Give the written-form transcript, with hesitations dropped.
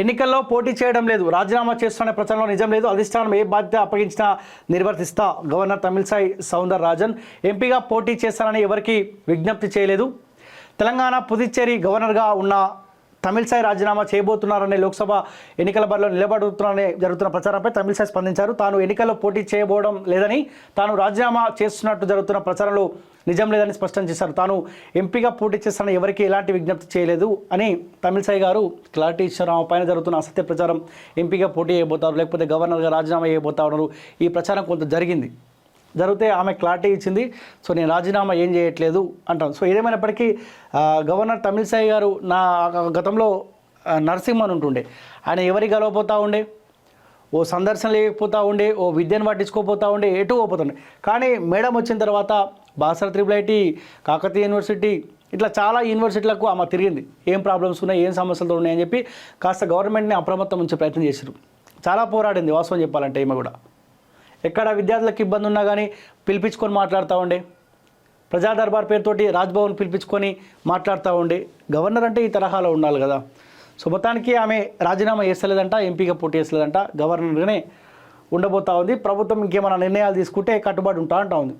ఎన్నికల్లో పోటీ చేయడం లేదు, రాజీనామా చేస్తున్న ప్రచారంలో నిజం లేదు, అధిష్టానం ఏ బాధ్యత అప్పగించినా నిర్వర్తిస్తా. గవర్నర్ తమిళసై సౌందరరాజన్ ఎంపీగా పోటీ చేస్తానని ఎవరికి విజ్ఞప్తి చేయలేదు. తెలంగాణ పుదుచ్చేరి గవర్నర్గా ఉన్న తమిళసై రాజీనామా చేయబోతున్నారనే లోక్సభ ఎన్నికల బరిలో నిలబడుతున్నారనే జరుగుతున్న ప్రచారంపై తమిళసై స్పందించారు. తాను ఎన్నికల్లో పోటీ చేయబోవడం లేదని, తాను రాజీనామా చేస్తున్నట్టు జరుగుతున్న ప్రచారంలో నిజం లేదని స్పష్టం చేశారు. తాను ఎంపీగా పోటీ చేస్తానని ఎవరికి ఎలాంటి విజ్ఞప్తి చేయలేదు అని తమిళసై గారు క్లారిటీ ఇచ్చారు. ఆమె పైన జరుగుతున్న అసత్య ప్రచారం, ఎంపీగా పోటీ చేయబోతారు లేకపోతే గవర్నర్గా రాజీనామా చేయబోతా ఉన్నారు, ఈ ప్రచారం కొంత జరిగితే ఆమె క్లారిటీ ఇచ్చింది. సో నేను రాజీనామా ఏం చేయట్లేదు అంటాను. సో ఏదేమైనప్పటికీ గవర్నర్ తమిళసై గారు నా గతంలో నరసింహన్ ఉంటుండే, ఆయన ఎవరికి గెలవపోతూ ఉండే, ఓ సందర్శన లేకపోతూ ఉండే, ఓ విద్యను పట్టించుకోపోతూ ఉండే, ఎటు పోతుండే. కానీ మేడం వచ్చిన తర్వాత బాసర IIIT, కాకతీయ యూనివర్సిటీ, ఇట్లా చాలా యూనివర్సిటీలకు ఆమె తిరిగింది. ఏం ప్రాబ్లమ్స్ ఉన్నాయి, ఏం సమస్యలు ఉన్నాయని చెప్పి కాస్త గవర్నమెంట్ని అప్రమత్తం ఉంచే ప్రయత్నం చేశారు. చాలా పోరాడింది వాస్తవం చెప్పాలంటే. ఈమె కూడా ఎక్కడ విద్యార్థులకు ఇబ్బంది ఉన్నా కానీ పిలిపించుకొని మాట్లాడుతూ ఉండే, ప్రజా దర్బార్ పేరుతోటి రాజ్భవన్ పిలిపించుకొని మాట్లాడుతూ ఉండే. గవర్నర్ అంటే ఈ తరహాలో ఉండాలి కదా. సో మొత్తానికి ఆమె రాజీనామా చేస్తలేదంట, ఎంపీగా పోటీ చేస్తలేదంట, గవర్నర్గానే ఉండబోతా ఉంది. ప్రభుత్వం ఇంకేమైనా నిర్ణయాలు తీసుకుంటే కట్టుబడి ఉంటా ఉంది.